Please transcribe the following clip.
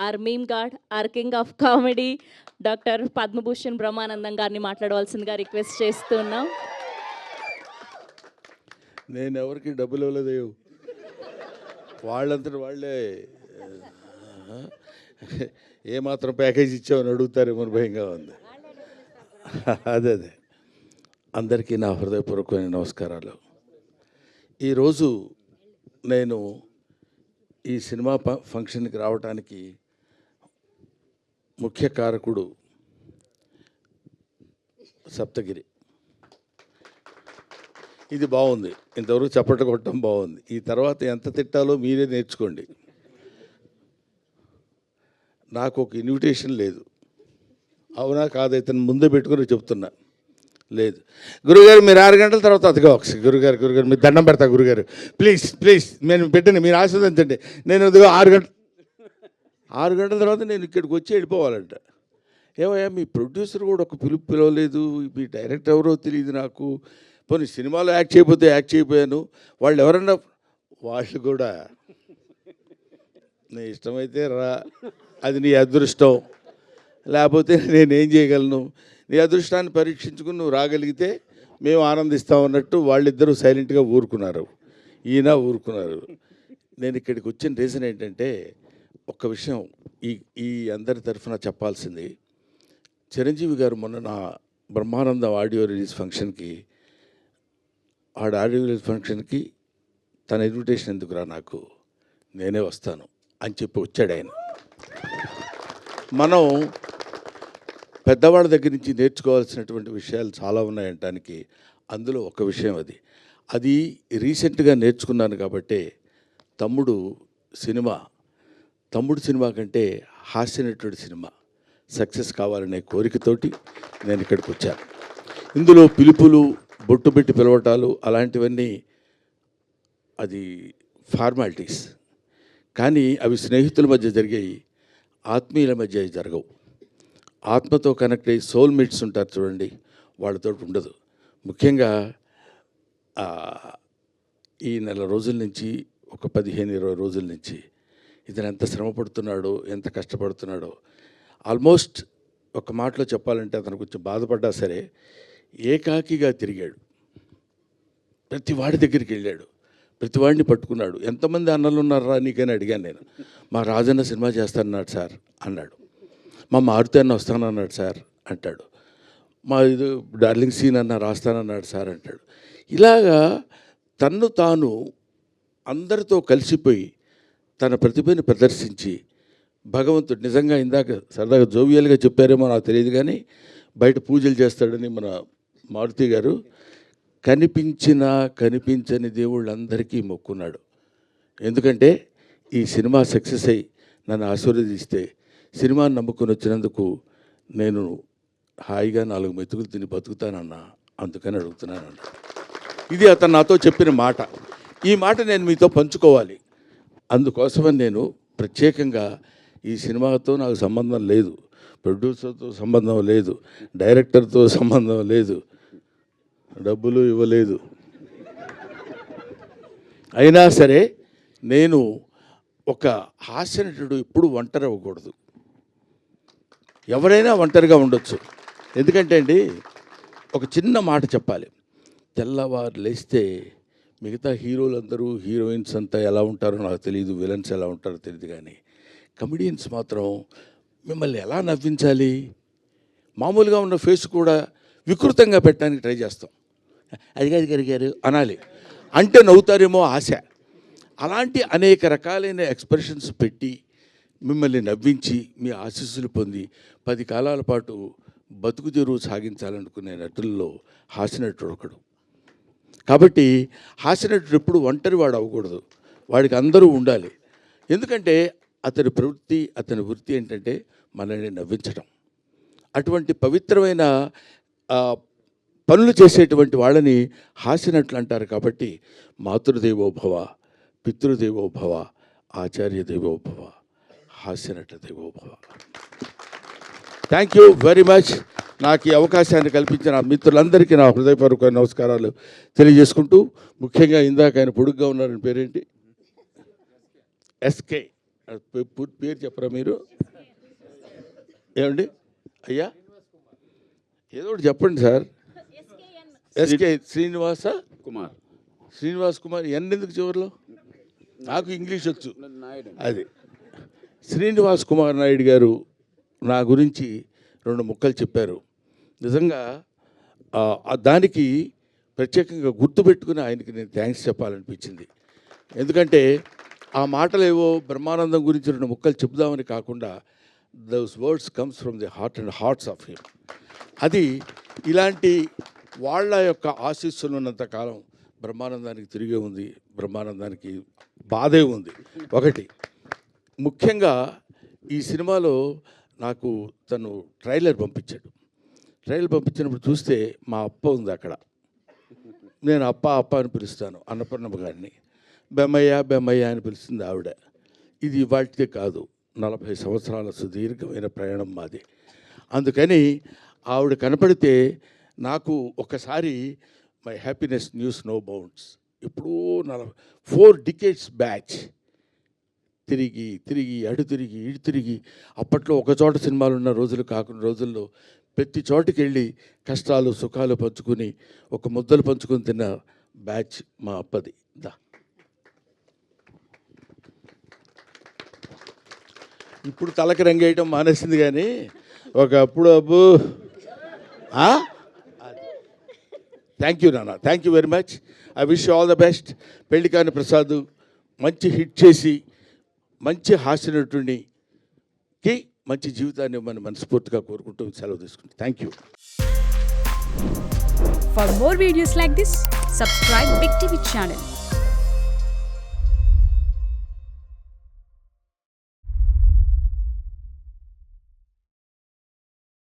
Are meme god, our king of comedy doctor Padma Bhushan Brahmanandam గారిని మాట్లాడవలసిందిగా request చేస్తున్నాం. నేను ఎవరికి డబ్బులు ఇవ్వలేదు, వాళ్ళంతటి వాళ్ళే ఏమాత్రం ప్యాకేజ్ ఇచ్చామని అడుగుతారేమో భయంగా ఉంది. అదే అందరికీ నా హృదయపూర్వకమైన నమస్కారాలు. ఈరోజు నేను ఈ సినిమా ఫంక్షన్కి రావడానికి ముఖ్య కారకుడు సప్తగిరి. ఇది బాగుంది, ఇంతవరకు చప్పట్లు కొట్టడం బాగుంది. ఈ తర్వాత ఎంత తిట్టాలో మీరే నేర్చుకోండి. నాకు ఒక ఇన్విటేషన్ లేదు, అవునా కాదు, ఇతను ముందే పెట్టుకుని చెప్తున్నా. లేదు గురుగారు, మీరు 6 గంటల తర్వాత అదిగా ఒకసారి గురుగారు మీరు దండం పెడతా గురుగారు, ప్లీజ్ నేను పెట్టండి, మీరు ఆశీర్వదించండి. నేను అదిగో 6 గంటల తర్వాత నేను ఇక్కడికి వచ్చి వెళ్ళిపోవాలంట. ఏమయ్యా, మీ ప్రొడ్యూసర్ కూడా ఒక పిలవలేదు, మీ డైరెక్టర్ ఎవరో తెలియదు నాకు. పోనీ సినిమాలో యాక్ట్ చేయకపోయాను, వాళ్ళు ఎవరన్నా వాళ్ళు కూడా నీ ఇష్టమైతే రా, అది నీ అదృష్టం, లేకపోతే నేనేం చేయగలను. నీ అదృష్టాన్ని పరీక్షించుకుని నువ్వు రాగలిగితే మేము ఆనందిస్తామన్నట్టు వాళ్ళిద్దరూ సైలెంట్గా ఊరుకున్నారు, ఈయన ఊరుకున్నారు. నేను ఇక్కడికి వచ్చిన రీజన్ ఏంటంటే, ఒక్క విషయం ఈ అందరి తరఫున చెప్పాల్సింది. చిరంజీవి గారు మొన్న నా బ్రహ్మానందం ఆడియో రిలీజ్ ఫంక్షన్కి తన ఇన్విటేషన్ ఎందుకురా నాకు, నేనే వస్తాను అని చెప్పి వచ్చాడు ఆయన. మనం పెద్దవాళ్ళ దగ్గర నుంచి నేర్చుకోవాల్సినటువంటి విషయాలు చాలా ఉన్నాయంటానికి అందులో ఒక విషయం అది రీసెంట్గా నేర్చుకున్నాను. కాబట్టి తమ్ముడు సినిమా కంటే హాస్యనటుడి సినిమా సక్సెస్ కావాలనే కోరికతోటి నేను ఇక్కడికి వచ్చాను. ఇందులో పిలుపులు, బొట్టు పెట్టి పిలవటాలు అలాంటివన్నీ అది ఫార్మాలిటీస్, కానీ అవి స్నేహితుల మధ్య జరిగాయి, ఆత్మీయుల మధ్య జరగవు. ఆత్మతో కనెక్ట్ అయ్యి సోల్మేట్స్ ఉంటారు చూడండి, వాళ్ళతో ఉండదు. ముఖ్యంగా ఈ నెల రోజుల నుంచి, ఒక 15-20 రోజుల నుంచి ఇతను ఎంత శ్రమ పడుతున్నాడో, ఎంత కష్టపడుతున్నాడో. ఆల్మోస్ట్ ఒక మాటలో చెప్పాలంటే అతను కొంచెం బాధపడ్డా సరే ఏకాకిగా తిరిగాడు. ప్రతి వాడి దగ్గరికి వెళ్ళాడు, ప్రతి వాడిని పట్టుకున్నాడు. ఎంతమంది అన్నలు ఉన్నారా నీకని అడిగాను నేను. మా రాజన్న సినిమా చేస్తానన్నాడు సార్ అన్నాడు, మా మారుతి అన్న వస్తానన్నాడు సార్ అంటాడు, మా ఇది డార్లింగ్ సీన్ అన్న రాస్తానన్నాడు సార్ అంటాడు. ఇలాగా తన్ను తాను అందరితో కలిసిపోయి తన ప్రతిభను ప్రదర్శించి భగవంతుడు నిజంగా ఇందాక సరదాగా జోవియల్గా చెప్పారేమో నాకు తెలియదు, కానీ బయట పూజలు చేస్తాడని మన మారుతి గారు కనిపించని దేవుళ్ళందరికీ మొక్కున్నాడు. ఎందుకంటే ఈ సినిమా సక్సెస్ అయ్యి నన్ను ఆశీర్వదిస్తే, సినిమాని నమ్ముకొని వచ్చినందుకు నేను హాయిగా 4 మెతుకులు తిని బతుకుతానన్నా, అందుకని అడుగుతున్నానన్నా. ఇది అతను నాతో చెప్పిన మాట. ఈ మాట నేను మీతో పంచుకోవాలి. అందుకోసమని నేను ప్రత్యేకంగా ఈ సినిమాతో నాకు సంబంధం లేదు, ప్రొడ్యూసర్తో సంబంధం లేదు, డైరెక్టర్తో సంబంధం లేదు, డబ్బులు ఇవ్వలేదు. అయినా సరే నేను ఒక హాస్యనటుడు ఎప్పుడు ఒంటరి అవ్వకూడదు. ఎవరైనా ఒంటరిగా ఉండొచ్చు. ఎందుకంటే అండి, ఒక చిన్న మాట చెప్పాలి. తెల్లవారు లేస్తే మిగతా హీరోలందరూ, హీరోయిన్స్ అంతా ఎలా ఉంటారో నాకు తెలియదు, విలన్స్ ఎలా ఉంటారో తెలియదు, కానీ కమెడియన్స్ మాత్రం మిమ్మల్ని ఎలా నవ్వించాలి, మామూలుగా ఉన్న ఫేస్ కూడా వికృతంగా పెట్టడానికి ట్రై చేస్తాం. అది గారు అనాలి అంటే నవ్వుతారేమో ఆశ. అలాంటి అనేక రకాలైన ఎక్స్ప్రెషన్స్ పెట్టి మిమ్మల్ని నవ్వించి మీ ఆశీస్సులు పొంది 10 కాలాల పాటు బతుకు తెరువు సాగించాలనుకునే నటుల్లో హాస్యనటుడు ఒకడు. కాబట్టి హాస్యనటుడు ఎప్పుడు ఒంటరి వాడు అవ్వకూడదు, వాడికి అందరూ ఉండాలి. ఎందుకంటే అతని ప్రవృత్తి, అతని వృత్తి ఏంటంటే మనల్ని నవ్వించడం. అటువంటి పవిత్రమైన పనులు చేసేటువంటి వాళ్ళని హాస్యనటులు అంటారు. కాబట్టి మాతృదేవోభవ, పితృదేవోభవ, ఆచార్య దేవోభవ, హాస్యనట దేవోభవ. Thank you very much. నాకు ఈ అవకాశాన్ని కల్పించిన మిత్రులందరికీ నా హృదయపూర్వక నమస్కారాలు తెలియజేసుకుంటూ, ముఖ్యంగా ఇందాక ఆయన పొడుగ్గా ఉన్నారని పేరేంటి, ఎస్కే, పూర్తి పేరు చెప్పరా మీరు? ఏమండి అయ్యా ఏదో ఒకటి చెప్పండి సార్. ఎస్కే శ్రీనివాస్ కుమార్ ఎందుకు చివరిలో? నాకు ఇంగ్లీష్ వచ్చు. అది శ్రీనివాస్ కుమార్ నాయుడు గారు నా గురించి 2 ముక్కలు చెప్పారు. నిజంగా దానికి ప్రత్యేకంగా గుర్తుపెట్టుకుని ఆయనకి నేను థ్యాంక్స్ చెప్పాలనిపించింది. ఎందుకంటే ఆ మాటలు ఏవో బ్రహ్మానందం గురించి 2 ముక్కలు చెప్దామని కాకుండా those words comes from the heart and hearts of him. అది ఇలాంటి వాళ్ళ యొక్క ఆశీస్సులు ఉన్నంతకాలం బ్రహ్మానందానికి తిరిగే ఉంది, బ్రహ్మానందానికి బాధే ఉంది. ఒకటి ముఖ్యంగా ఈ సినిమాలో నాకు తను ట్రైలర్ పంపించాడు. ట్రైలర్ పంపించినప్పుడు చూస్తే మా అప్ప ఉంది అక్కడ. నేను అప్ప అని పిలుస్తాను అన్నపూర్ణమ్మ గారిని. బెమ్మయ్య అని పిలుస్తుంది ఆవిడ. ఇది ఇవాటిదే కాదు, 40 సంవత్సరాల సుదీర్ఘమైన ప్రయాణం మాది. అందుకని ఆవిడ కనపడితే నాకు ఒకసారి my happiness knows no bounds. ఎప్పుడో 4 డికేడ్స్ బ్యాచ్ తిరిగి అటు తిరిగి అప్పట్లో ఒక చోట సినిమాలు ఉన్న రోజులు కాకుండా రోజుల్లో ప్రతి చోటుకి వెళ్ళి కష్టాలు సుఖాలు పంచుకుని ఒక ముద్దలు పంచుకొని తిన్న బ్యాచ్ మా అప్పది. ఇప్పుడు తలకి రంగేయటం మానేసింది, కానీ ఒకప్పుడు అబ్బు. థ్యాంక్ యూ నాన్న, thank you very much. I wish you all the best. Pellikani Prasad మంచి హిట్ చేసి మంచి హాస్యనటునికి మంచి జీవితాన్ని మనం మనస్ఫూర్తిగా కోరుకుంటూ సెలవు తీసుకుంటాం. Thank you. For more videos like this, subscribe Big TV channel.